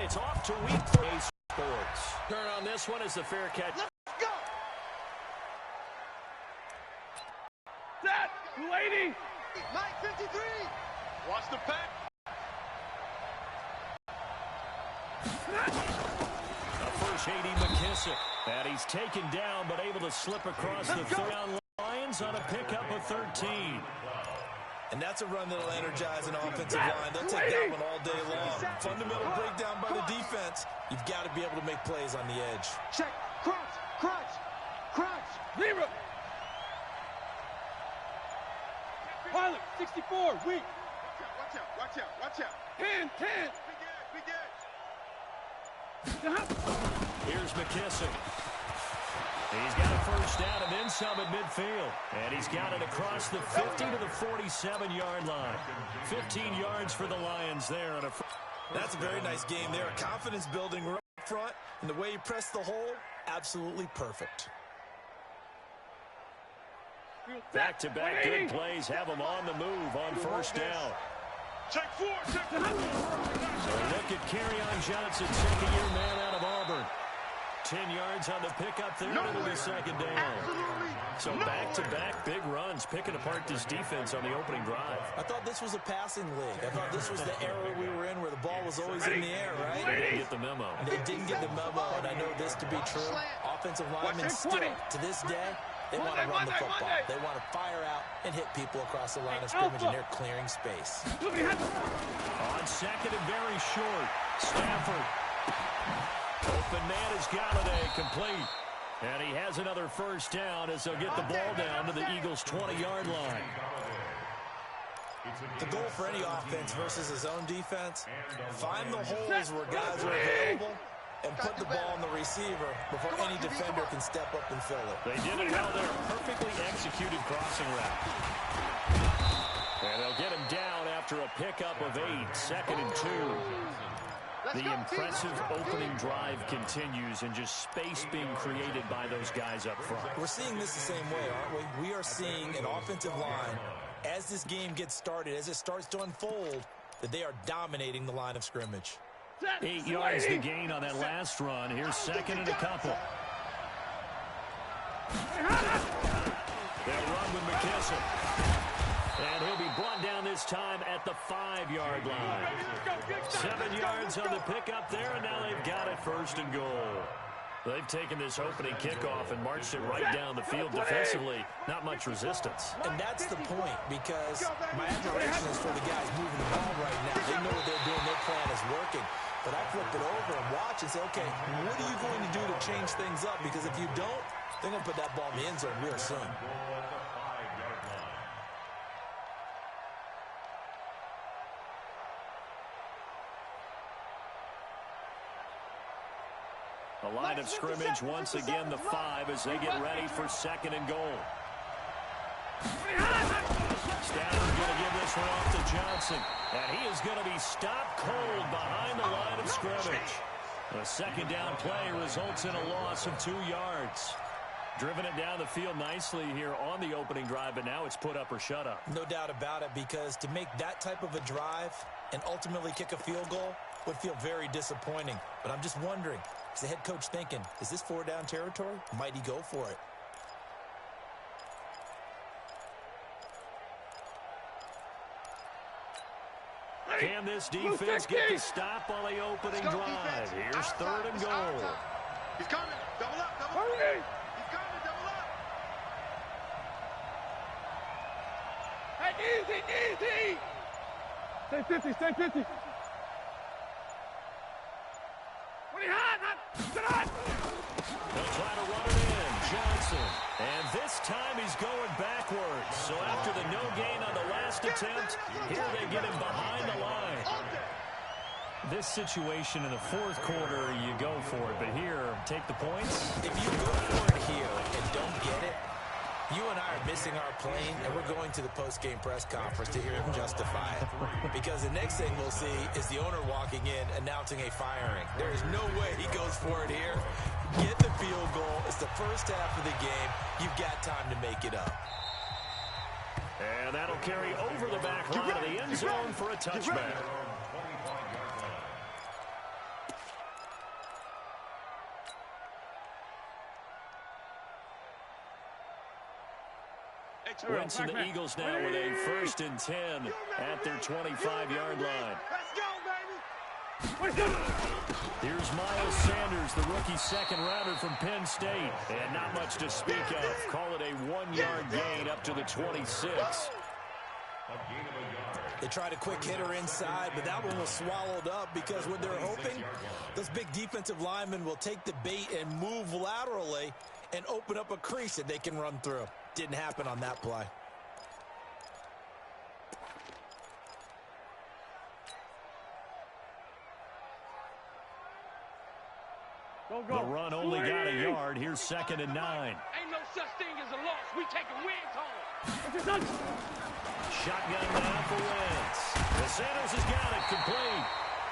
And it's off to Week 4 Sports. Turn on this one is the fair catch. Let's go! Set! 280! Mike 53! Watch the pack! The first 80 McKissick. And he's taken down but able to slip across the third down. Lions on a pickup of 13. And that's a run that'll energize an offensive line. They'll take that one all day long. Fundamental breakdown by the defense. You've got to be able to make plays on the edge. Check. Crunch. Crunch. Crunch. Zero. Pilot, 64. Weak. Watch out. Watch out. Watch out. 10. 10. Here's McKissick. He's got a first down and then some at midfield. And he's got it across the 50 to the 47-yard line. 15 yards for the Lions there. That's a very nice game there. Confidence building right up front. And the way he pressed the hole, absolutely perfect. Back-to-back good plays have him on the move on first down. Check 4. Check 4. So look at Kerryon Johnson, second-year man out of Auburn. 10 yards on the pickup there into the second down. So back-to-back big runs, picking apart this defense on the opening drive. I thought this was a passing league. I thought this was the era we were in where the ball was always in the air, right? They didn't get the memo. They didn't get the memo, and I know this to be true. Offensive linemen still, to this day, they want to run the football. They want to fire out and hit people across the line of scrimmage, and they're clearing space. On second and very short, Stafford. Open man is Galladay, complete. And he has another first down as they'll get the ball down to the Eagles' 20-yard line. The goal for any offense versus his own defense, find the holes where guys are available and put the ball on the receiver before any defender can step up and fill it. They did it well there. Perfectly executed crossing route. And they'll get him down after a pickup of 8, second and 2. The impressive opening drive continues and just space being created by those guys up front. We're seeing this the same way, aren't we? We are seeing an offensive line, as this game gets started, as it starts to unfold, that they are dominating the line of scrimmage. 8 yards the gain on that last run. Here's second and a couple. They'll run with McKissick. And he'll be brought down this time at the 5-yard line. 7 yards on the pickup there, and now they've got it first and goal. They've taken this opening kickoff and marched it right down the field defensively. Not much resistance. And that's the point, because my admiration is for the guys moving the ball right now. They know what they're doing. Their plan is working. But I flip it over and watch and say, okay, what are you going to do to change things up? Because if you don't, they're going to put that ball in the end zone real soon. The line of scrimmage, once again, the 5 as they get ready for second and goal. Stafford going to give this one off to Johnson. And he is going to be stopped cold behind the line of scrimmage. The second down play results in a loss of 2 yards. Driven it down the field nicely here on the opening drive, but now it's put up or shut up. No doubt about it, because to make that type of a drive and ultimately kick a field goal would feel very disappointing. But I'm just wondering, is the head coach thinking, is this 4-down territory? Might he go for it? Can this defense get the stop on the opening drive? Here's third and goal. He's coming. Double up. Double up. He's coming. Double up. Hey, easy. Stay 50. Stay 50. What are you hot? They'll try to run it in. Johnson. And this time he's going backwards. So after the no gain on the last attempt, here they get him behind the line. This situation in the fourth quarter, you go for it. But here, take the points. If you go for it here and don't get it, you and I are missing our plane, and we're going to the post-game press conference to hear him justify it. Because the next thing we'll see is the owner walking in announcing a firing. There is no way he goes for it here. Get the field goal. It's the first half of the game. You've got time to make it up. And that'll carry over the back line of the end zone for a touchback. Wentz and the Eagles now with a 1st and 10 at their 25-yard line. Here's Miles Sanders, the rookie second-rounder from Penn State. And not much to speak of. Call it a 1-yard gain up to the 26. They tried a quick hitter inside, but that one was swallowed up because what they're hoping, those big defensive linemen will take the bait and move laterally and open up a crease that they can run through. Didn't happen on that play. The run only got a yard. Here's 2nd and 9. Ain't no such thing as a loss. We taking wins home. Shotgun now for Wentz. The Sanders has got it complete.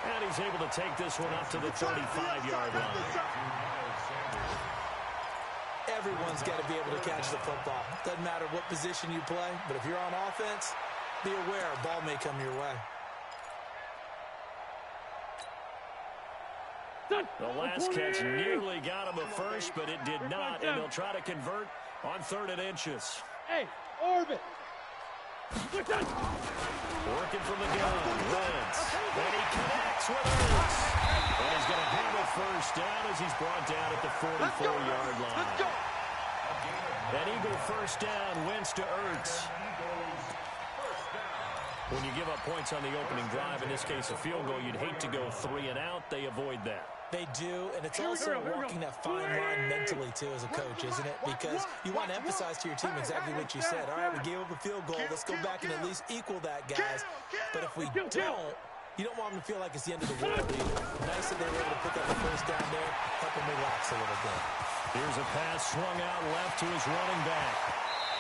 And he's able to take this one up to the 35-yard line. Everyone's got to be able to catch the football. Doesn't matter what position you play, but if you're on offense, be aware a ball may come your way. The last catch nearly got him a first, but it did not, and they'll try to convert on 3rd and inches. Hey, orbit. Working from the gun, Wentz, and he connects with Ertz. And he's going to have a 1st down as he's brought down at the 44-yard line. An Eagle 1st down, Wentz to Ertz. When you give up points on the opening drive, in this case a field goal, you'd hate to go 3 and out. They avoid that. They do, and it's also walking that fine line mentally, too, as a coach, isn't it? Because you want to emphasize to your team exactly what you said. All right, we gave up a field goal. Let's go back and at least equal that, guys. But if we don't, you don't want them to feel like it's the end of the world either. Nice that they were able to pick up the 1st down there, help them relax a little bit. Here's a pass swung out left to his running back.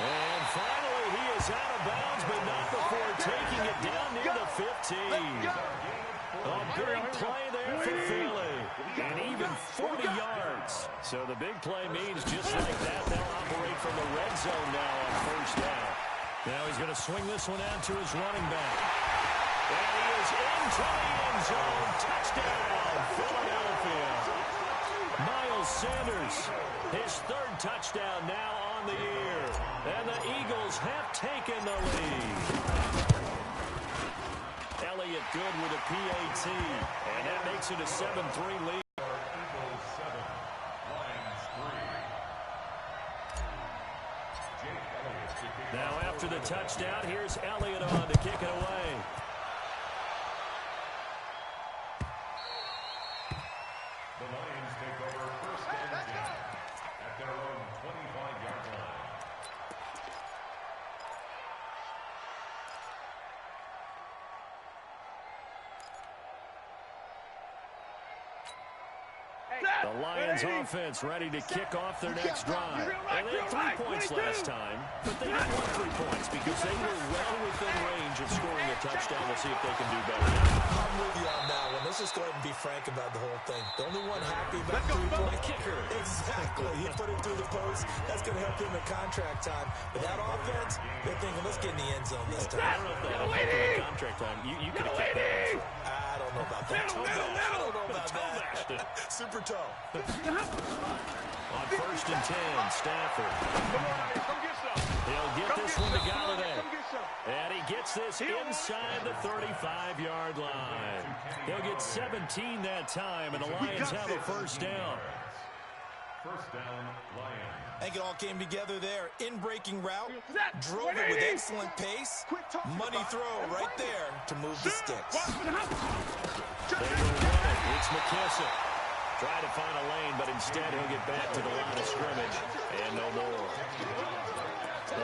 And finally, he is out of bounds, but not before taking it down near the 15. A big play there for Philly. And even 40 yards. So the big play means just like that, they'll operate from the red zone now on 1st down. Now he's going to swing this one out to his running back. And he is into the end zone. Touchdown, Philadelphia. Miles Sanders, his 3rd touchdown now on the year. And the Eagles have taken the lead. Elliott good with a PAT. And that makes it a 7-3 lead. Now after the touchdown, here's Elliott on to kick it away. The Lions take over 1st and 10 at their own 25-yard line. The Lions offense ready to kick off their next drive. And they had 3 points last time, but they didn't want 3 points because they were well within range of scoring a touchdown. We'll see if they can do better. I'm with you on that one. Let's just go ahead and be frank about the whole thing. The only one happy about 3-point kicker. Exactly. He put it through the post. That's going to help him in contract time. But that offense, they're thinking, let's get in the end zone this time. I don't know if that helped him in contract time. You could have kept that. I don't know about that. I don't know about that. Super toe. On 1st and 10, Stafford. He'll get this one to Galladay. And he gets this inside the 35-yard line. He'll get 17 that time, and the Lions have a 1st down. 1st down, Lions. I think it all came together there. In-breaking route, drove it with excellent pace. Money throw right there to move the sticks. They will run it. It's McKissick. Try to find a lane, but instead he'll get back to the line of scrimmage. And no more.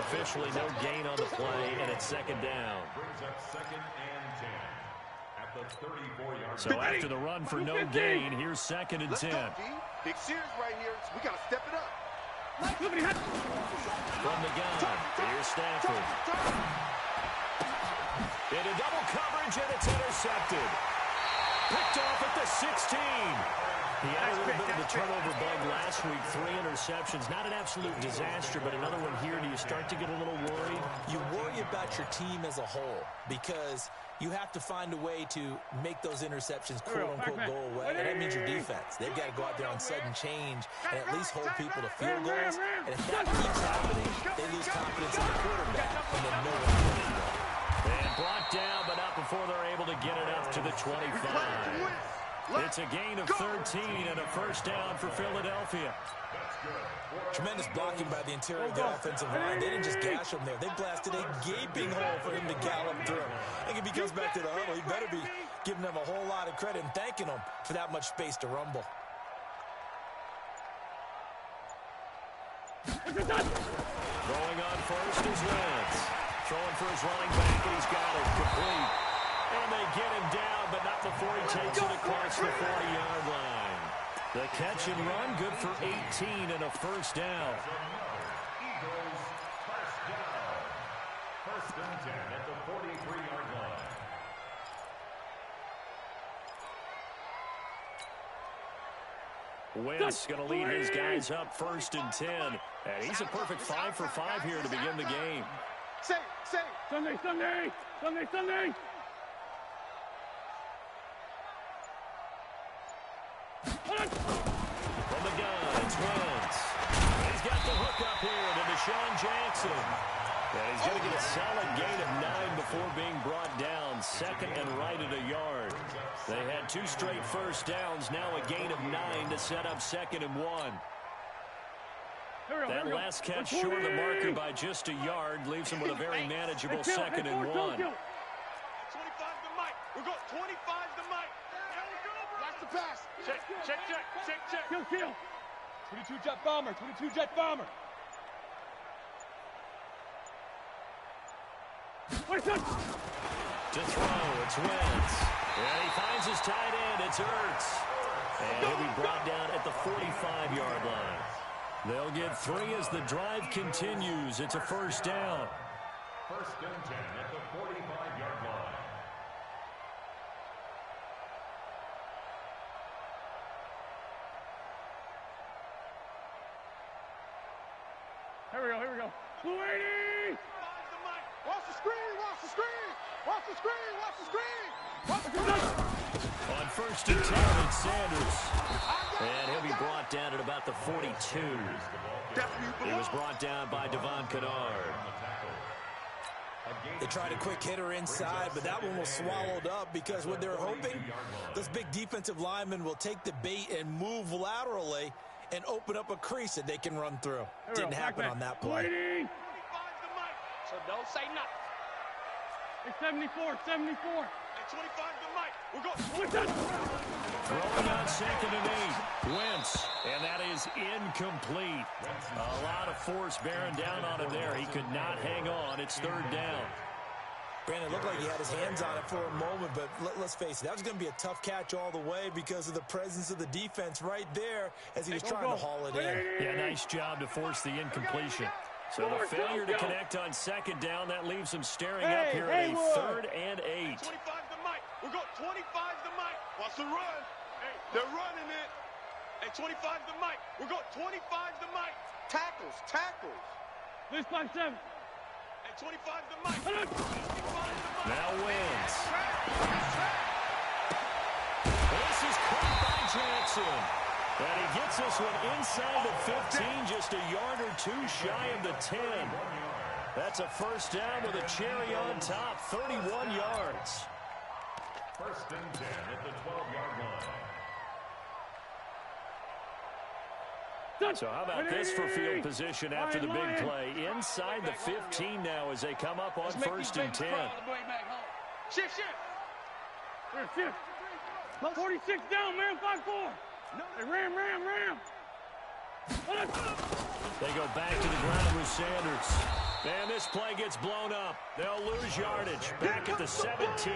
Officially no gain on the play, and it's 2nd down. Brings up 2nd and 10 at the 34-yard line. So after the run for no gain, here's 2nd and 10. Big series right here. We got to step it up. From the gun, here's Stafford. Into double coverage, and it's intercepted. Picked off at the 16. He had a little bit of the turnover bug last week, 3 interceptions. Not an absolute disaster, but another one here. Do you start to get a little worried? You worry about your team as a whole because you have to find a way to make those interceptions, quote-unquote, go away, and that means your defense. They've got to go out there on sudden change and at least hold people to field goals. And if that keeps happening, they lose confidence in the quarterback, and then no one can do that. And brought down, but not before they're able to get it up to the 25. It's a gain of 13 and a first down for Philadelphia. Tremendous blocking by the interior of the offensive line. They didn't just gash him there. They blasted a gaping hole for him to gallop through. I think if he comes back to the huddle, he better be giving them a whole lot of credit and thanking them for that much space to rumble. Going on first is Wentz. Throwing for his running back, and he's got it complete. And they get him down, but not before he takes it across the 40-yard line. The catch and run, good for 18 and a first down. Eagles first down. First and 10 at the 43-yard line. Wentz going to lead his guys up first and 10. And he's a perfect 5 for 5 here to begin the game. Say, Sunday, Sunday, Sunday, Sunday. From the gun, it's Wentz. He's got the hook up here to Deshaun Jackson. And he's going to get a solid gain of 9 before being brought down. Second and right at a yard. They had 2 straight first downs. Now a gain of 9 to set up second and 1. That last catch short of the marker by just a yard leaves him with a very manageable second and 1. 25 to Mike. We're going 25 to Mike. Watch the pass. Check. Kill. 22 jet bomber. To throw, it's Wentz. And he finds his tight end, it's Ertz. And he'll be brought down at the 45-yard line. They'll get 3 as the drive continues. It's a first down. First and 10 at the 45-yard line. Here we go. Blue 80! Watch the screen! On first and 10, it's Sanders. And he'll be brought down at about the 42. He was brought down by Devon Kennard. They tried a quick hitter inside, but that one was swallowed up because what they're hoping, those big defensive linemen will take the bait and move laterally and open up a crease that they can run through. Didn't happen on that play. So don't say nothing. It's 74. 25 to Mike. We're going. Throwing on second and 8. Wentz. And that is incomplete. A lot of force bearing down on him there. He could not hang on. It's third down. Brandon, it looked like he had his hands on it for a moment, but let's face it, that was going to be a tough catch all the way because of the presence of the defense right there as he was trying to haul it in. Yeah, nice job to force the incompletion. So the failure to connect on second down, that leaves him staring up here at a third and 8. 25 to Mike. We're going 25 to Mike. Watch the run. Hey, they're running it. Hey, 25 to Mike. We're going 25 to Mike. Tackles. This by 7. Hey, 25 to Mike. Now Wentz. This is caught by Jackson. And he gets this one inside the 15, just a yard or 2 shy of the 10. That's a first down with a cherry on top, 31 yards. First and 10 at the 12-yard line. So how about this for field position after the big play? Inside the 15 now as they come up on first and 10. Shift. 46 down, man. 5-4. Hey, ram. They go back to the ground with Sanders. And this play gets blown up. They'll lose yardage. Back at the 17.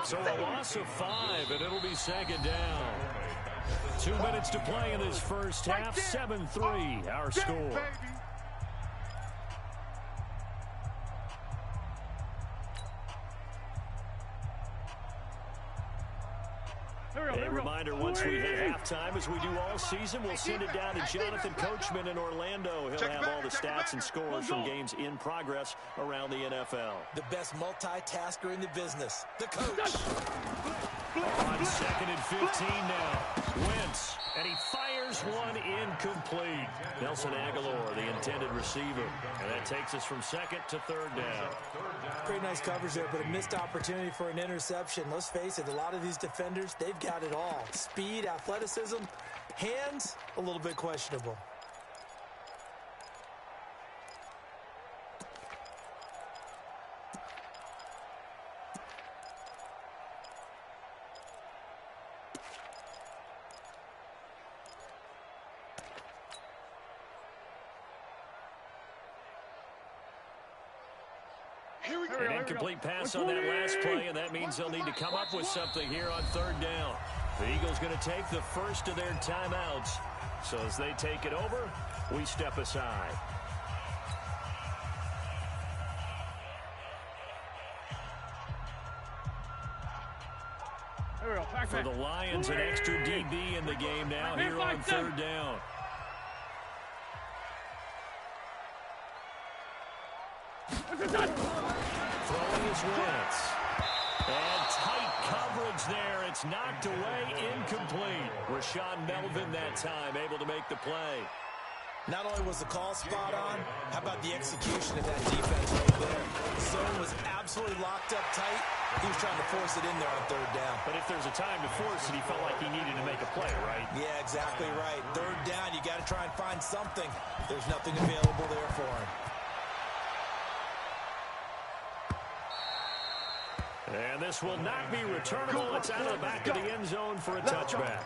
So a loss of 5, and it'll be second down. 2 minutes to play in this first half. 7-3, our score. A reminder, once we hit halftime, as we do all season, we'll send it down to Jonathan Coachman in Orlando. He'll have all the stats and scores from games in progress around the NFL. The best multitasker in the business, the coach. On 2nd and 15 now. Wentz, and he fires one incomplete. Nelson Aguilar, the intended receiver. And that takes us from 2nd to 3rd down. Pretty nice coverage there, but a missed opportunity for an interception. Let's face it, a lot of these defenders, they've got it all. Speed, athleticism, hands, a little bit questionable. An incomplete pass on that last play, and that means they'll need to come up with something here on 3rd down. The Eagles going to take the first of their timeouts. So as they take it over, we step aside. For the Lions, an extra DB in the game now here on 3rd down. Throwing is Wentz. And tight coverage there. It's knocked away, incomplete. Rashaan Melvin that time able to make the play. Not only was the call spot on, how about the execution of that defense right there? The zone was absolutely locked up tight. He was trying to force it in there on 3rd down. But if there's a time to force it, he felt like he needed to make a play, right? Yeah, exactly right. 3rd down, you got to try and find something. There's nothing available there for him. And this will not be returnable. It's out of the back of the end zone for a touchback.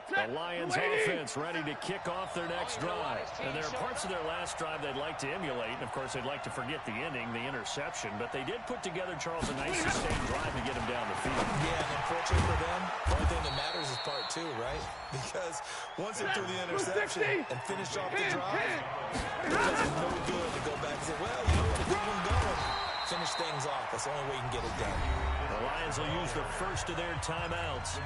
The Lions offense ready to kick off their next drive. And there are parts of their last drive they'd like to emulate. And, of course, they'd like to forget the ending, the interception. But they did put together, Charles, a nice sustained drive to get him down the field. Yeah, and unfortunately for them, the only thing that matters is part 2, right? Because once they threw the interception and finished off the drive, it does them no good to go back and say, well, you know what, if we can go, finish things off. That's the only way you can get it done. The Lions will use the first of their timeouts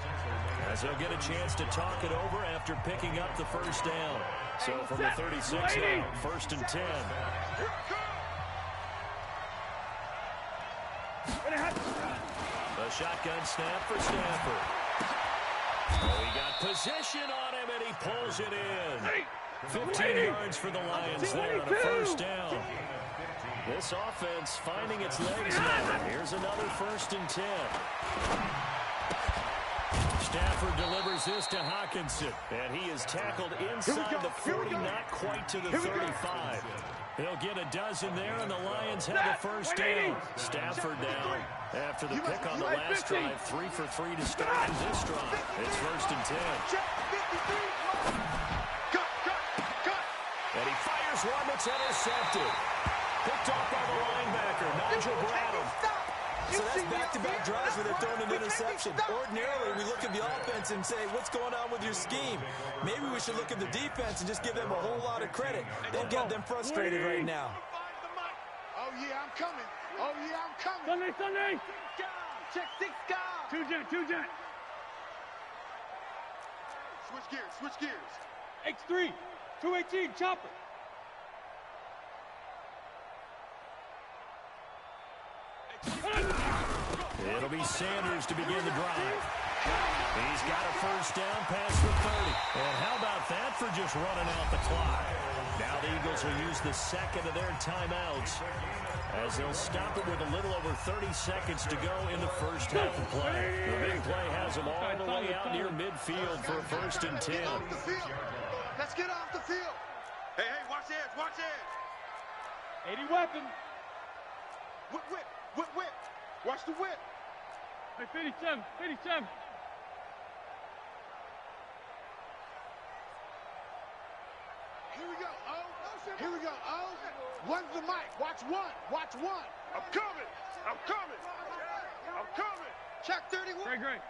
as they'll get a chance to talk it over after picking up the first down. So from the 36 now, 1st and 10. The shotgun snap for Stafford. Oh, he got position on him, and he pulls it in. 15 yards for the Lions there on a 1st down. This offense finding its legs now. Here's another 1st and 10. Stafford delivers this to Hockenson, and he is tackled inside the 40, not quite to the 35. He'll get a dozen there, and the Lions have the 1st down. Stafford down after the pick on the last drive, 3 for 3 to start in this drive. It's 1st and 10. And he fires one that's intercepted. Picked off by the linebacker, Nigel Bradham. So that's back-to-back drives where they're throwing an interception. Ordinarily, we look at the offense and say, what's going on with your scheme? Maybe we should look at the defense and just give them a whole lot of credit. They've got them frustrated right now. Oh, yeah, I'm coming. Oh, yeah, I'm coming. Sunday. Check 6 guys. Two jet. Switch gears. X3. 218, chopper. It'll be Sanders to begin the drive. He's got a 1st down pass for 30. And how about that for just running out the clock? Now the Eagles will use the 2nd of their timeouts as they'll stop it with a little over 30 seconds to go in the 1st half of play. The big play has them all the way out near midfield for a 1st and 10. Let's get off the field. Hey, watch edge. 80 weapon. Whip. Watch the whip. Hey, 57. Here we go. One's the mic. Watch one. I'm coming. Check 31. Great.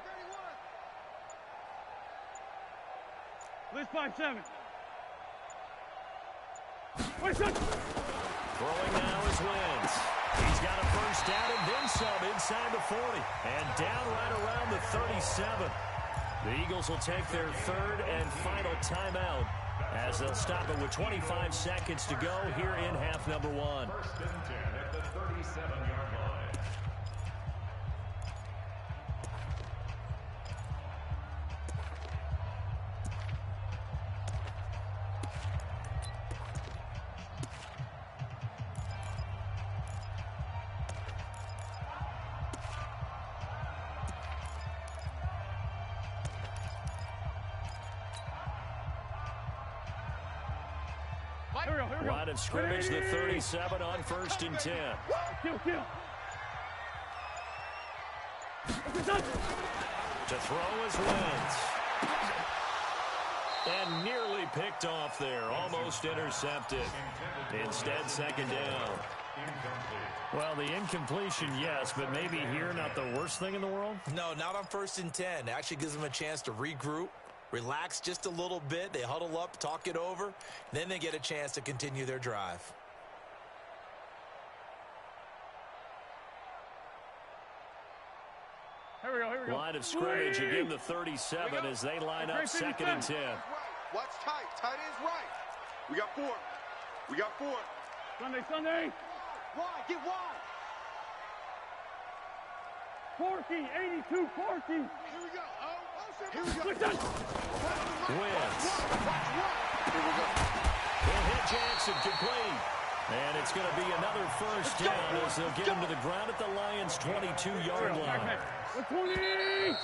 Blitz 5-7. Wait, shot. Throwing now is Wentz. He's got a first down and then some inside the 40. And down right around the 37. The Eagles will take their third and final timeout as they'll stop it with 25 seconds to go here in half number one. First and 10 at the 37-yard line. Line of scrimmage, the 37 on first and 10. Kill. To throw is Wentz. And nearly picked off there. Almost intercepted. Instead, second down. Well, the incompletion, yes, but maybe here not the worst thing in the world? No, not on first and 10. Actually gives them a chance to regroup, relax just a little bit. They huddle up, talk it over. Then they get a chance to continue their drive. Here we go. Line of scrimmage, again the 37 as they line up second and 10. Watch tight. Tight ends right. We got four. Sunday. Wide. Get wide. Porky, 82, Porky. Here we go. Wentz. Here we go. He'll hit Jackson complete. And it's going to be another first down as they'll get him to the ground at the Lions' 22-yard line. 20.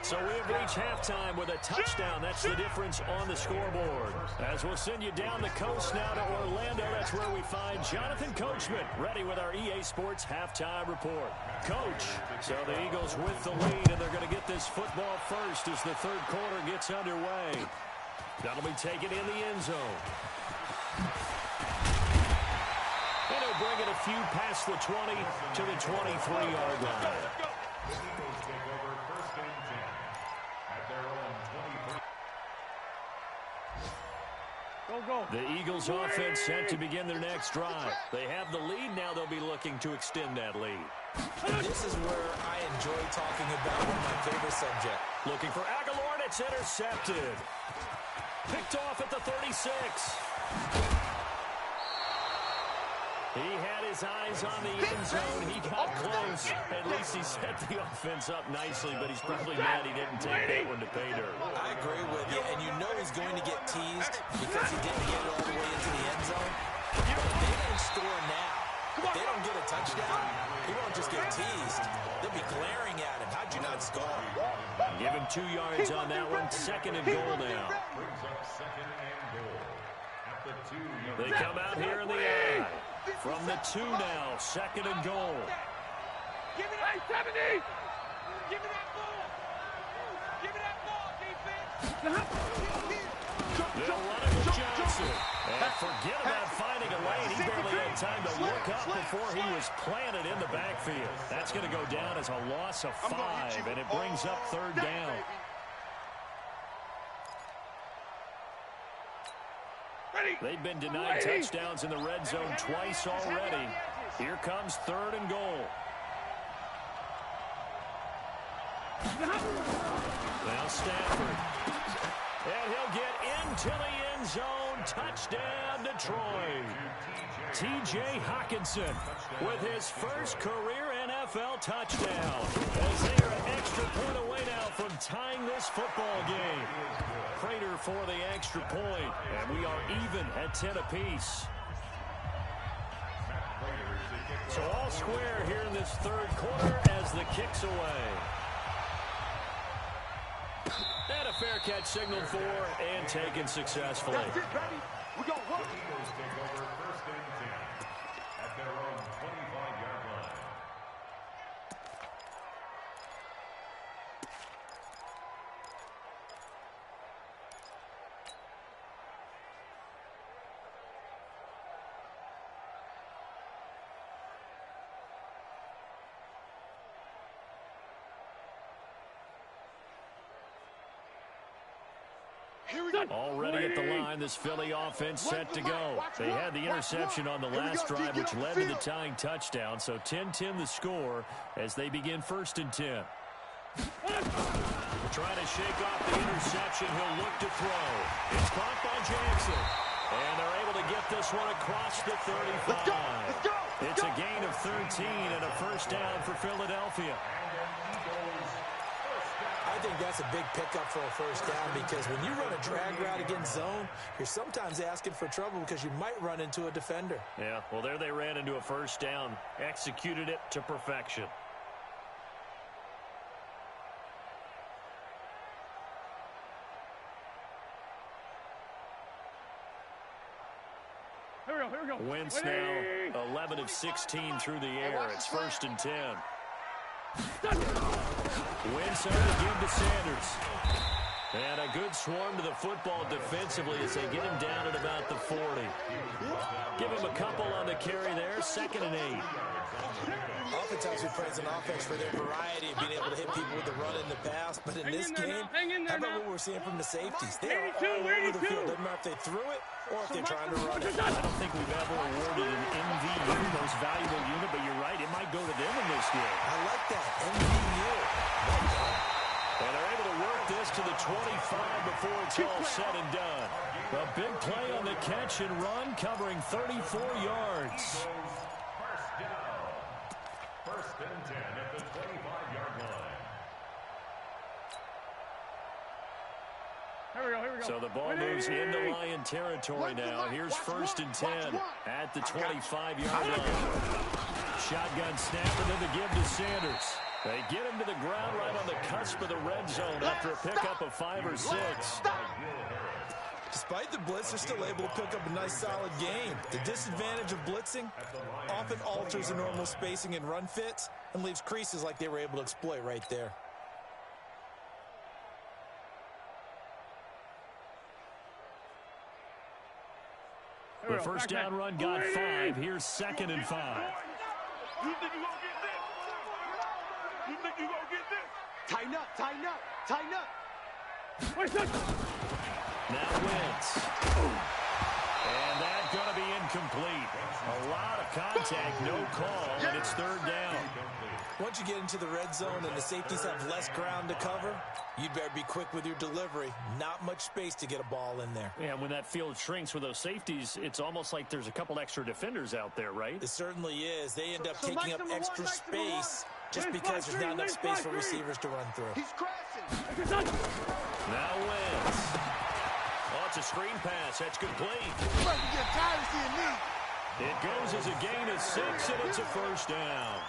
So we have reached halftime with a touchdown. That's the difference on the scoreboard. As we'll send you down the coast now to Orlando, that's where we find Jonathan Coachman ready with our EA Sports halftime report. Coach, so the Eagles with the lead, and they're going to get this football first as the third quarter gets underway. That'll be taken in the end zone. And he'll bring it a few past the 20 to the 23-yard line. Go. The Eagles offense set to begin their next drive. They have the lead now. They'll be looking to extend that lead. This is where I enjoy talking about one of my favorite subjects. Looking for Aguilar, and it's intercepted. Picked off at the 36. He had his eyes on the end zone. He got close. At least he set the offense up nicely, but he's probably mad he didn't take that one to pay dirt. I agree with you, and you know he's going to get teased because he didn't get it all the way into the end zone. If they don't score now, if they don't get a touchdown, he won't just get teased. They'll be glaring at him. How'd you not score? Give him 2 yards on that one. Second and goal now. They come out here in the eye. From the 2 now, second and goal. Give me that 70. Give me that ball, defense. They'll run it with Johnson. And forget about finding a lane. He barely had time to look up before he was planted in the backfield. That's going to go down as a loss of 5, and it brings up third down. They've been denied touchdowns in the red zone twice already. Here comes third and goal. Now Stafford. And he'll get into the end zone. Touchdown, Detroit. T.J. Hockenson with his first career NFL touchdown. As they are an extra point away now from tying this football game. Prater for the extra point, and we are even at 10 apiece. So all square here in this third quarter as the kick's away. And a fair catch signaled for and taken successfully. That's it, baby. We got one. Eagles take over first and 10 at their own 25-yard line. Already at the line, this Philly offense set to go. They had the interception on the last drive, which led to the tying touchdown. So 10-10 the score as they begin 1st and 10. Trying to shake off the interception. He'll look to throw. It's caught by Jackson. And they're able to get this one across the 35. Let's go. It's a gain of 13 and a 1st down for Philadelphia. I think that's a big pickup for a 1st down because when you run a drag route against zone, you're sometimes asking for trouble because you might run into a defender. Yeah, well, there they ran into a 1st down. Executed it to perfection. Here we go. Wentz now 11 of 16 through the air. It's 1st and 10. Wentz on to give to Sanders. And a good swarm to the football defensively as they get him down at about the 40. Give him a couple on the carry there. 2nd and 8. Oftentimes we praise an offense for their variety of being able to hit people with the run and the pass. But in this game, how about what we're seeing from the safeties? They are all over the field. Doesn't matter if they threw it or if they're trying to run it. I don't think we've ever awarded an MVU, most valuable unit, but you're right, it might go to them in this game. I like that, MVU. And they're able to work this to the 25 before it's all said and done. A big play on the catch and run, covering 34 yards. 1st and 10 at the 25-yard line. Here we go. So the ball moves into Lion territory now. Here's 1st and 10 at the 25-yard line. Shotgun snap and then the give to Sanders. They get him to the ground right on the cusp of the red zone after a pickup of 5 or 6. Despite the blitz, they're still able to pick up a nice solid game. The disadvantage of blitzing often alters the normal spacing and run fits and leaves creases like they were able to exploit right there. The 1st down run got 5. Here's 2nd and 5. You think you gonna get this? You think you gonna get this? Tighten up. Now Wentz. And that's going to be incomplete. A lot of contact, no call, and it's 3rd down. Once you get into the red zone and the safeties have less ground to cover, you'd better be quick with your delivery. Not much space to get a ball in there. Yeah, when that field shrinks with those safeties, it's almost like there's a couple extra defenders out there, right? It certainly is. They end up taking up extra space just because there's not enough space for receivers to run through. He's crashing. Now Wentz. Oh, it's a screen pass. That's complete. It goes as a gain of 6, and it's a 1st down.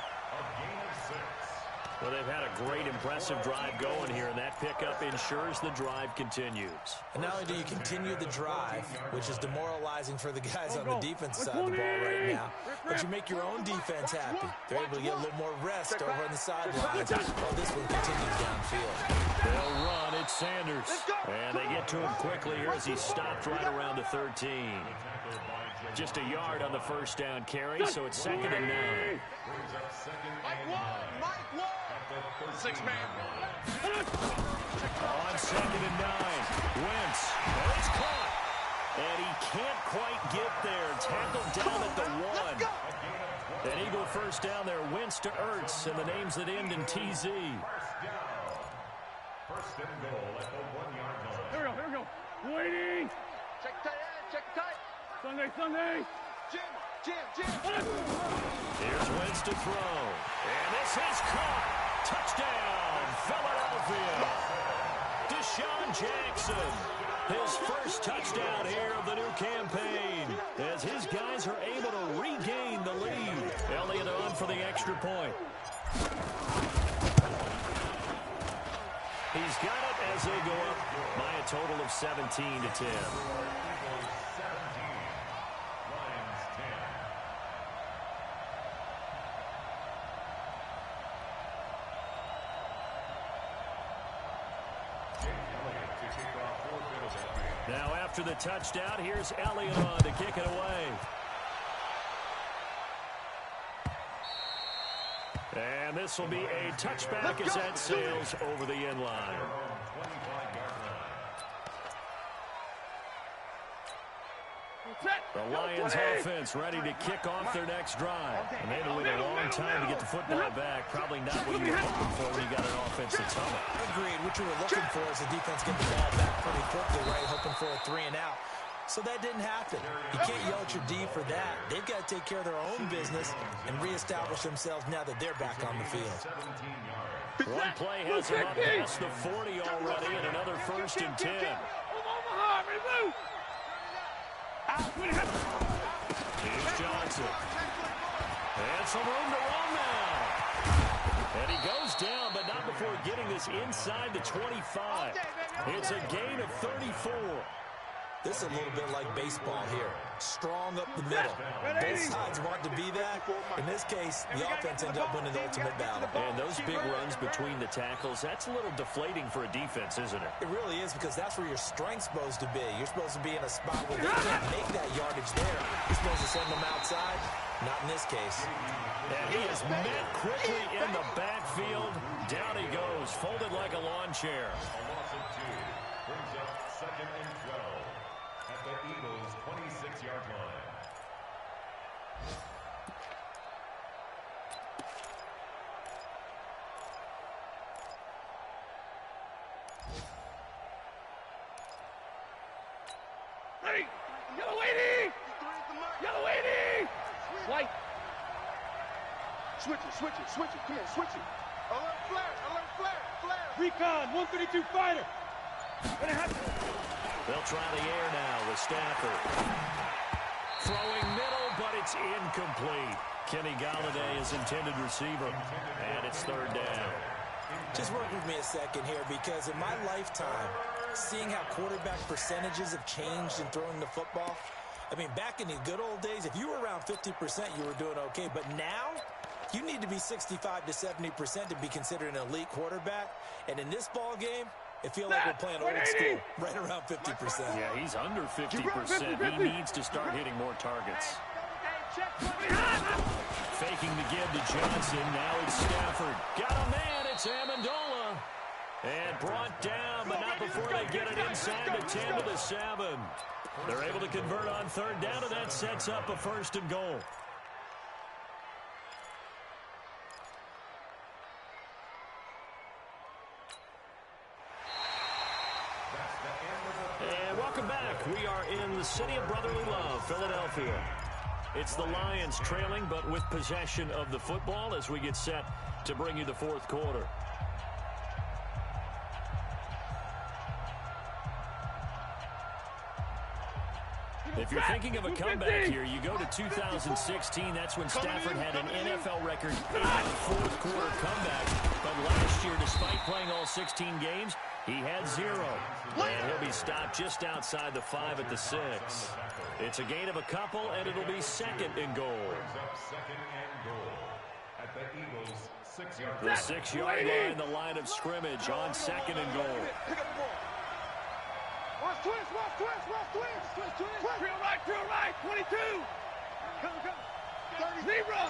Well, they've had a great, impressive drive going here, and that pickup ensures the drive continues. And not only do you continue the drive, which is demoralizing for the guys on the defensive side of the ball right now, but you make your own defense happy. They're able to get a little more rest over on the sidelines while this one continues downfield. They'll run. It's Sanders. And they get to him quickly here as he's stopped right around the 13. Just a yard on the 1st down carry, so it's 2nd and 9. Mike Wall. 6-man. On 2nd and 9. Wentz. And it's caught. And he can't quite get there. Tackled down at the 1. An Eagle 1st down there. Wentz to Ertz, and the names that end in TZ. 1st and goal at the 1-yard line. Here we go. Waiting. Check tight. Sunday. Jim. Here's Wentz to throw. And this is caught. Touchdown, Philadelphia. Deshaun Jackson. His 1st touchdown here of the new campaign as his guys are able to regain the lead. Elliott on for the extra point. He's got it as they go up by a total of 17-10. Now after the touchdown, here's Elliott on to kick it away. And this will be a touchback as that sails over the end line. The Lions offense ready to kick off their next drive. And they had to wait a long time to get the football back. Probably not what you were hoping for when you got an offense that's humming. Agreed. What you were looking for is the defense getting the ball back pretty quickly, right? Hoping for a 3 and out. So that didn't happen. You can't yell at your D for that. They've got to take care of their own business and reestablish themselves now that they're back on the field. One play has them up past the 40 already, and another 1st and 10. Here's Johnson. And some room to run now. And he goes down, but not before getting this inside the 25. It's a gain of 34. This is a little bit like baseball here. Strong up the middle. Both sides want to be that. In this case, the offense ended up winning the ultimate battle. And those big runs between the tackles, that's a little deflating for a defense, isn't it? It really is, because that's where your strength's supposed to be. You're supposed to be in a spot where they can't make that yardage there. You're supposed to send them outside. Not in this case. And he is met quickly in the backfield. Down he goes, folded like a lawn chair. A loss of 2 brings up 2nd and 12 at the Eagles' 26-yard line. Ready! Yellow 80! Yellow 80! White! Switch it. Come on, switch it. Alert flare. Recon, 132 fighter! They'll try the air now with Stafford. Throwing middle, but it's incomplete. Kenny Golladay is intended receiver, and it's 3rd down. Just work with me a second here, because in my lifetime, seeing how quarterback percentages have changed in throwing the football, I mean, back in the good old days, if you were around 50%, you were doing okay. But now, you need to be 65 to 70% to be considered an elite quarterback. And in this ball game, it feels like we're playing old school, right around 50%. Yeah, he's under 50%. He needs to start hitting more targets. Faking the give to Johnson. Now it's Stafford. Got a man. It's Amendola. And brought down, but not before they get it inside the 10 to the 7. They're able to convert on 3rd down, and that sets up a 1st and goal. And welcome back. We are in the city of brotherly love, Philadelphia. It's the Lions trailing, but with possession of the football as we get set to bring you the 4th quarter. If you're thinking of a comeback here, you go to 2016. That's when Stafford had an NFL record 8 4th quarter comeback. But last year, despite playing all 16 games, he had 0. And he'll be stopped just outside the 5 at the 6. It's a gain of a couple, and it'll be 2nd and goal. At the Eagles' 6-yard The 6-yard line, the line of scrimmage on 2nd and goal. Watch twist. Drill right, 22! Come. 30. Zebra!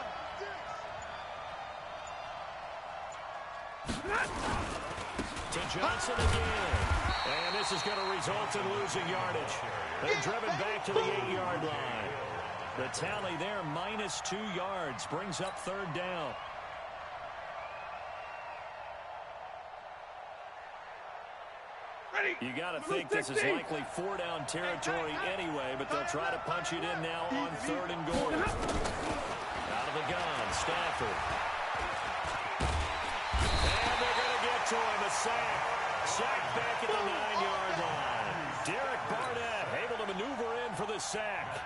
To Johnson again. And this is going to result in losing yardage. They're driven back to the 8-yard line. The tally there, minus 2 yards, brings up 3rd down. You got to think this is likely 4-down territory anyway, but they'll try to punch it in now on 3rd and goal. Out of the gun, Stafford. And they're going to get to him, a sack. Sack back at the 9-yard line. Derek Barnett able to maneuver in for the sack.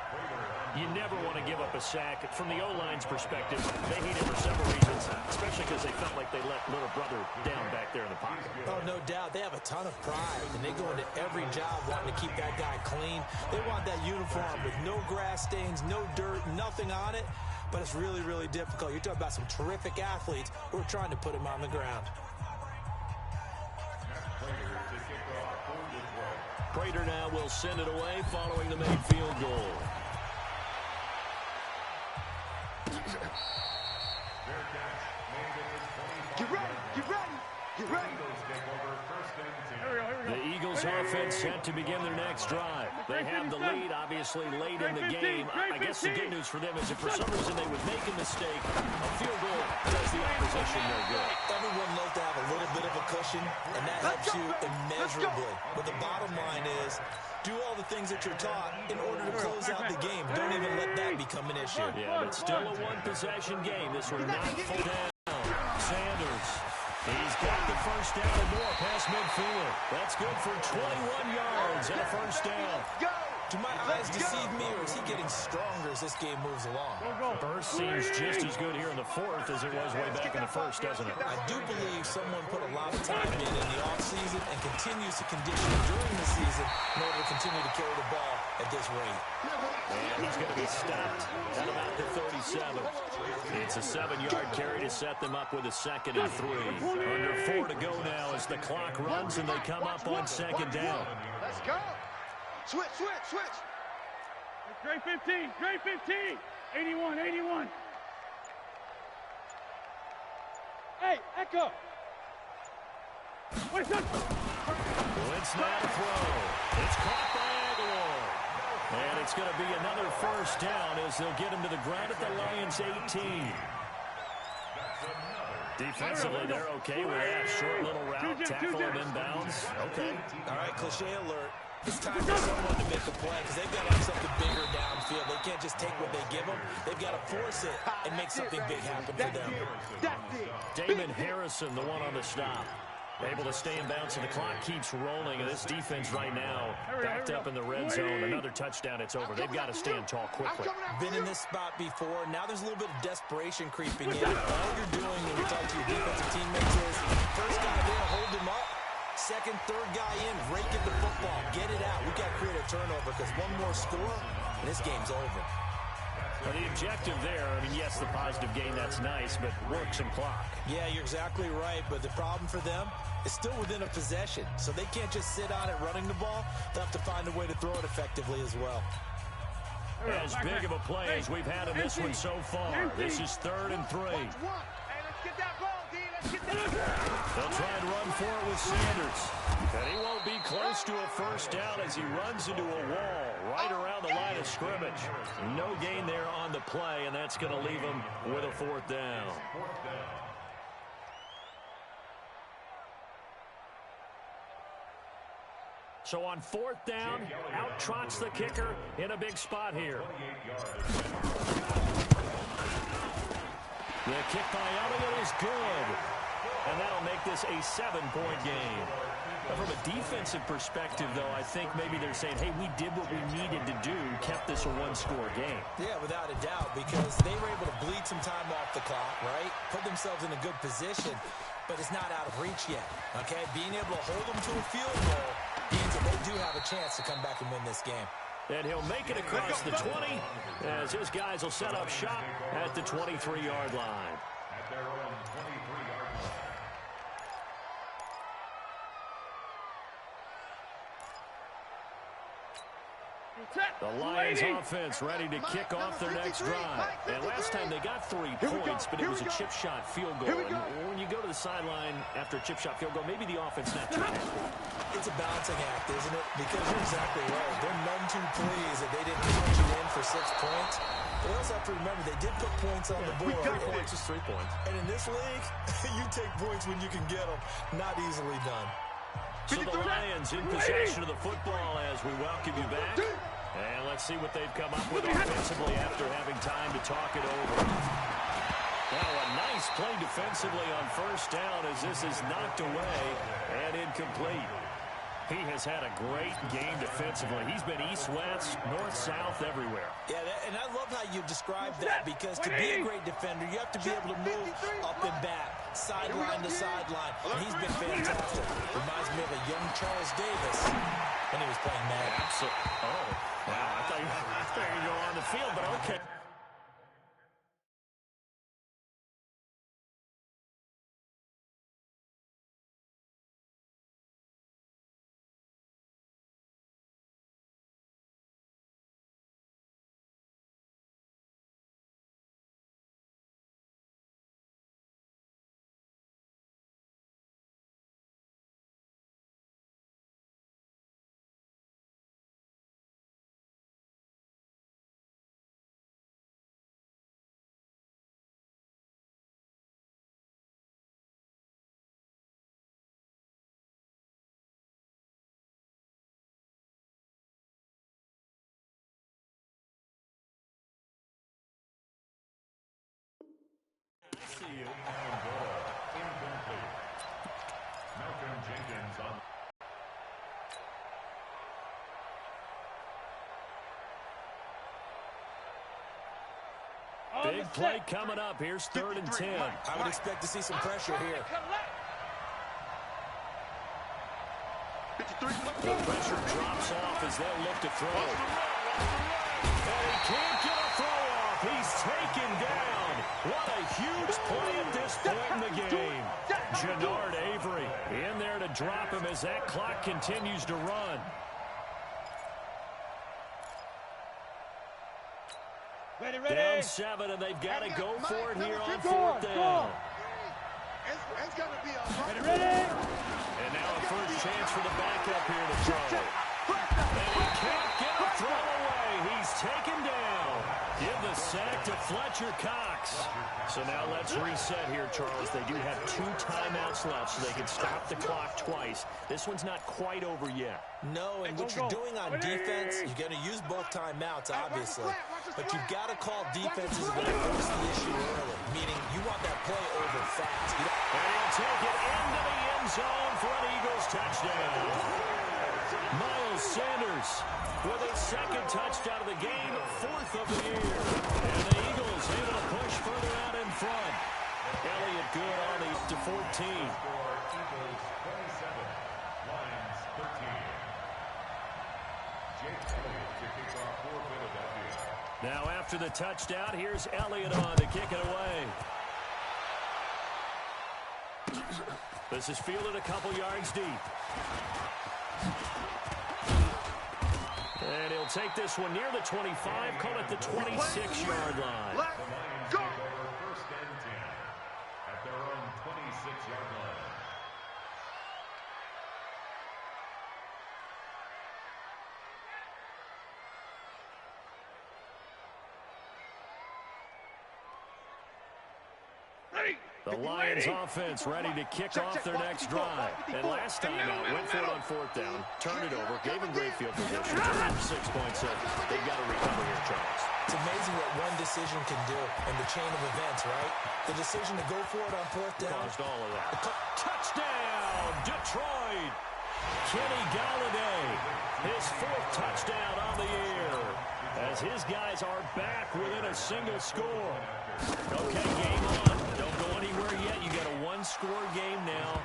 You never want to give up a sack. From the O-line's perspective, they hate it for several reasons, especially because they felt like they let little brother down back there in the pocket. Oh, no doubt. They have a ton of pride, and they go into every job wanting to keep that guy clean. They want that uniform with no grass stains, no dirt, nothing on it. But it's really, really difficult. You're talking about some terrific athletes who are trying to put him on the ground. Prater now will send it away following the made field goal. Get ready. Get ready. The Eagles offense set to begin their next drive. They have the lead, obviously, late in the game. I guess the good news for them is if for some reason they would make a mistake, a field goal does the opposition no good. Everyone loves to have a little bit of a cushion, and that helps you immeasurably. But the bottom line is, do all the things that you're taught in order to close out the game. Don't even let that become an issue. Yeah, but still a one-possession game. This one not full down. Sanders. He's got the first down and more past midfield. That's good for 21 yards and a first down. Do my eyes deceive me, or is he getting stronger as this game moves along? First seems just as good here in the fourth as it was way back in the first, doesn't it? I do believe someone put a lot of time in the offseason and continues to condition during the season in order to continue to carry the ball at this rate. And he's going to be stopped at about the 37. It's a 7-yard carry to set them up with a 2nd and 3. Under 4 to go now as the clock runs and they come up on 2nd down. Let's go. Switch. Great 15. 81, 81. Hey, Echo. What's up? Blitz now to throw. It's caught by Aguilar. And it's going to be another first down as they'll get him to the ground at the Lions' 18. Defensively, they're okay with that. Short little route, tackle him inbounds. Okay. All right, cliche alert. It's time for someone to make a play because they've got to have something bigger downfield. They can't just take what they give them. They've got to force it and make something big happen for them. Damon Harrison, the one on the stop. Able to stay in bounds, and the clock keeps rolling. And this defense right now backed up in the red zone. Another touchdown, it's over. They've got to stand tall quickly. Been in this spot before. Now there's a little bit of desperation creeping in. All you're doing when you talk to your defensive teammates is first guy there, hold him up. Second, third guy in, rake at the football. Get it out. We've got to create a turnover because one more score, and this game's over. Well, the objective there, I mean, yes, the positive gain, that's nice, but work some clock. Yeah, you're exactly right, but the problem for them is still within a possession, so they can't just sit on it running the ball. They'll have to find a way to throw it effectively as well. As big of a play as we've had in this one so far. This is 3rd and 3. They'll try and run for it with Sanders. And he won't be close to a first down as he runs into a wall right around the line of scrimmage. No gain there on the play, and that's going to leave him with a 4th down. So on 4th down, out trots the kicker in a big spot here. The kick by Elliott is good. And that'll make this a 7-point game. But from a defensive perspective, though, I think maybe they're saying, hey, we did what we needed to do, kept this a 1-score game. Yeah, without a doubt, because they were able to bleed some time off the clock, right? Put themselves in a good position, but it's not out of reach yet, okay? Being able to hold them to a field goal means that they do have a chance to come back and win this game. And he'll make it across the 20 as his guys will set up shop at the 23-yard line. At their own 23-yard line. The Lions offense ready to kick off their next drive. And last time they got 3 points, but it was a chip shot field goal. And when you go to the sideline after a chip shot field goal, maybe the offense not too happy. It's a balancing act, isn't it? Because you're exactly right. They're none too pleased that they didn't put you in for 6 points. But they also have to remember they did put points on the board. 3 points is 3 points. And in this league, you take points when you can get them. Not easily done. So the Lions in possession of the football as we welcome you back. And let's see what they've come up with offensively after having time to talk it over. Now a nice play defensively on first down as this is knocked away and incomplete. He has had a great game defensively. He's been east-west, north-south, everywhere. Yeah, and I love how you described that because to be a great defender, you have to be able to move up and back, sideline to sideline. And he's been fantastic. Reminds me of a young Charles Davis when he was playing Madden. Absolutely. Oh, wow. I thought you were going to go on the field, but okay. Big play coming up. Here's 3rd and 10. I would expect to see some pressure here. The pressure drops off as they'll look to throw. And he can't get a throw off. He's taken down. What a huge play at this point in the game. Genard Avery in there to drop him as that clock continues to run. Down 7, and they've got to go for it here on 4th down. It's going to be a Ready? And now a first chance for the backup here to throw. And he can't get a throw away. He's taken down. Give the sack to Fletcher Cox. So now let's reset here, Charles. They do have 2 timeouts left, so they can stop the clock twice. This one's not quite over yet. No, and what you're doing on defense, you're going to use both timeouts, obviously. But you've got to call defenses that are going to force the issue early, meaning you want that play over fast. And he'll take it into the end zone for an Eagles touchdown. Miles Sanders with his 2nd touchdown of the game, 4th of the year. And the Eagles able to push further out in front. Elliott good on the to 14. Eagles 27, Lions 13. Jake Elliott to kick off for Philadelphia. Now after the touchdown, here's Elliott on to kick it away. This is fielded a couple yards deep. And he'll take this one near the 25, call it the 26-yard line. The Lions take over 1st and 10 at their own 26-yard line. The Lions offense ready to kick off their next drive. And last time out, went for it on 4th down, turned it over, gave him great field position, turned it 6 points in. They've got to recover here, Charles. It's amazing what one decision can do in the chain of events, right? The decision to go for it on 4th down. Caused all of that. Touchdown, Detroit! Kenny Golladay, his 4th touchdown on the year, as his guys are back within a single score. Okay, game on. Don't go anywhere yet. You got a 1-score game now.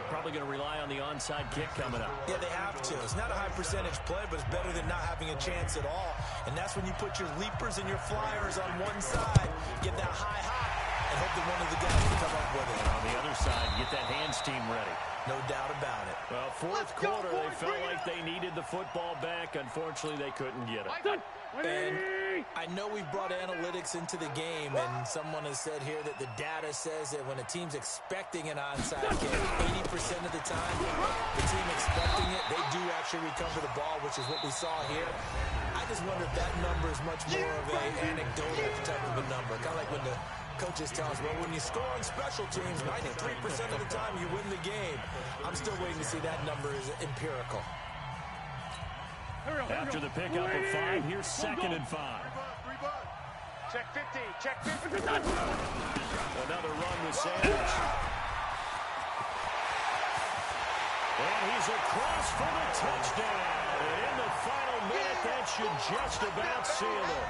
Probably going to rely on the onside kick coming up. Yeah, they have to. It's not a high percentage play, but it's better than not having a chance at all. And that's when you put your leapers and your flyers on one side, get that high hop, and hope that one of the guys can come up with it. And on the other side, get that hands team ready. No doubt about it. Well, 4th quarter, they felt like they needed the football back. Unfortunately, they couldn't get it. And I know we've brought analytics into the game, and someone has said here that the data says that when a team's expecting an onside kick, 80% of the time, the team expecting it, they do actually recover the ball, which is what we saw here. I just wonder if that number is much more of an anecdotal type of a number. Kind of like when the coaches tell us, well, when you score on special teams, 93% of the time you win the game. I'm still waiting to see that number is empirical. After the pickup of 5, here's 2nd and 5. Check 50, check 50. Another run with Sanders. And he's across for the touchdown. And in the final minute, that should just about seal it.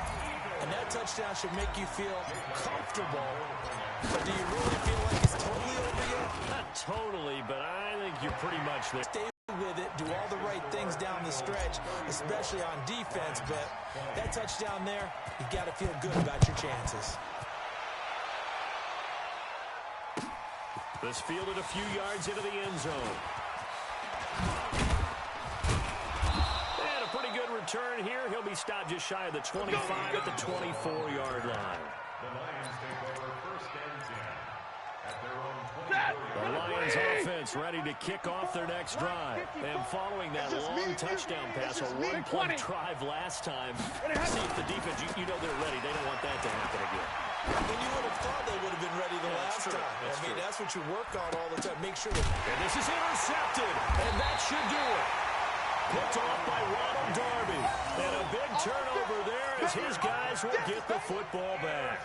And that touchdown should make you feel comfortable. But do you really feel like it's totally over yet? Not totally, but I think you're pretty much there. Stay with it, do all the right things down the stretch, especially on defense. But that touchdown there, you've got to feel good about your chances. This fielded a few yards into the end zone. And a pretty good return here. He'll be stopped just shy of the 25 at the 24-yard line. The Lions take over 1st and 10 at their own 24-yard line. The Lions offense ready to kick off their next drive. And following that long touchdown pass, a one-play drive last time, see if the defense, you know they're ready. They don't want that to happen again. When you would have thought they would have been ready the last time. I mean, that's what you work on all the time. Make sure that... And this is intercepted, and that should do it. Picked off by Ronald Darby. And a big turnover there as his guys will get the football back.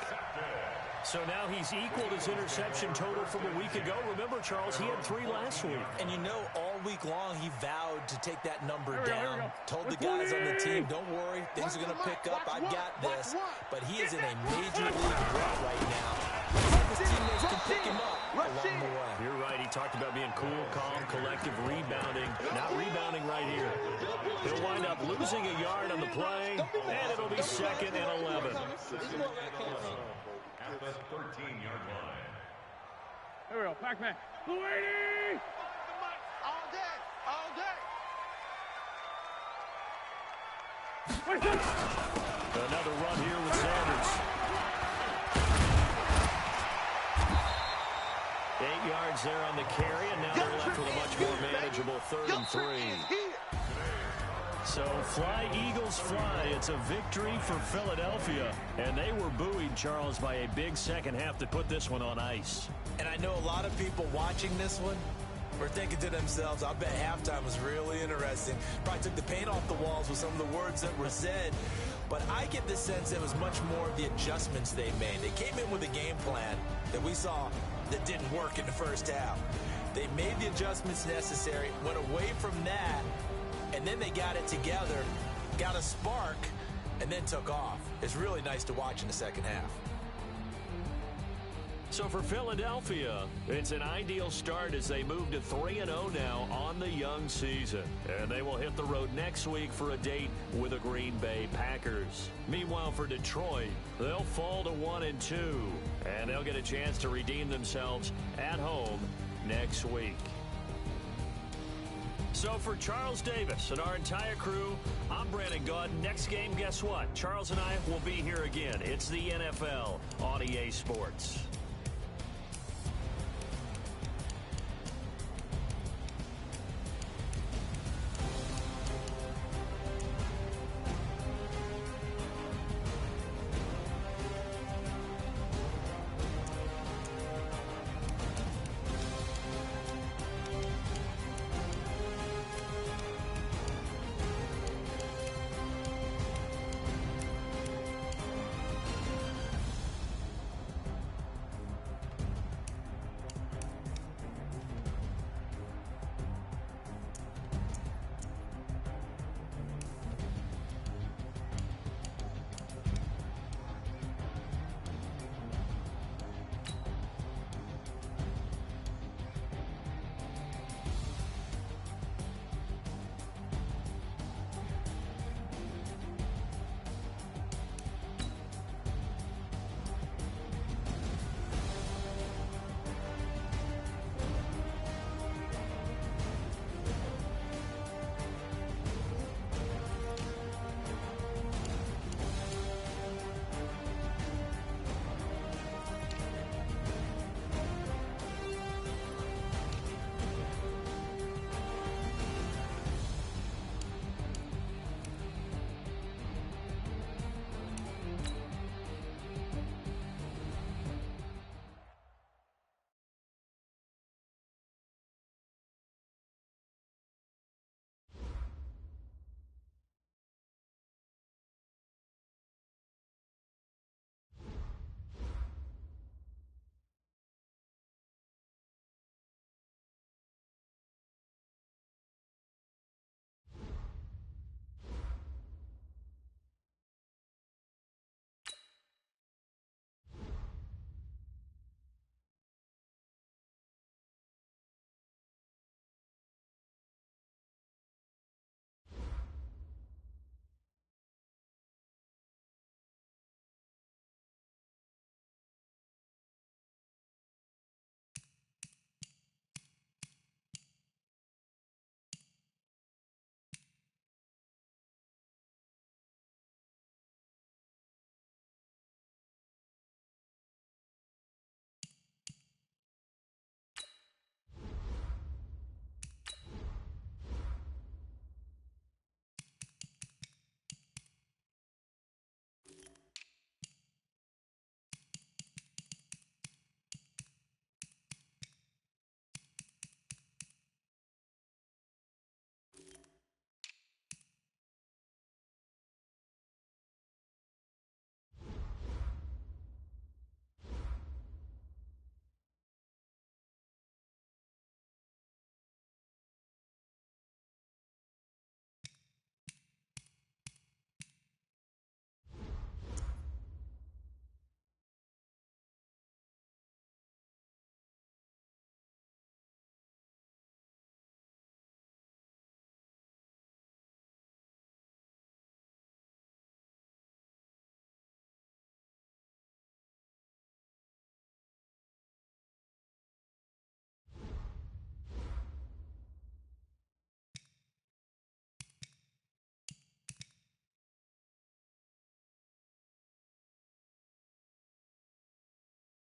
So now he's equaled his interception total from a week ago. Remember, Charles, he had 3 last week. And you know, all week long he vowed to take that number down. Told the guys on the team, don't worry, things are going to pick up. I've got this. But he is in a major league rut right now. His teammates can pick him up along the way. You're right. He talked about being cool, calm, collective, rebounding. Not rebounding right here. He'll wind up losing a yard on the play, and it'll be 2nd and 11. At the 13-yard line. Here we go, Pac-Man. Blue 80! All day, all day. Another run here with Sanders. 8 yards there on the carry, and now they're left with a much more manageable 3rd and 3. So fly, Eagles, fly. It's a victory for Philadelphia. And they were buoyed, Charles, by a big second half that put this one on ice. And I know a lot of people watching this one were thinking to themselves, I bet halftime was really interesting. Probably took the paint off the walls with some of the words that were said. But I get the sense it was much more of the adjustments they made. They came in with a game plan that we saw that didn't work in the first half. They made the adjustments necessary, went away from that, and then they got it together, got a spark, and then took off. It's really nice to watch in the second half. So for Philadelphia, it's an ideal start as they move to 3-0 now on the young season. And they will hit the road next week for a date with the Green Bay Packers. Meanwhile, for Detroit, they'll fall to 1-2. And they'll get a chance to redeem themselves at home next week. So for Charles Davis and our entire crew, I'm Brandon Gaudin. Next game, guess what? Charles and I will be here again. It's the NFL on EA Sports.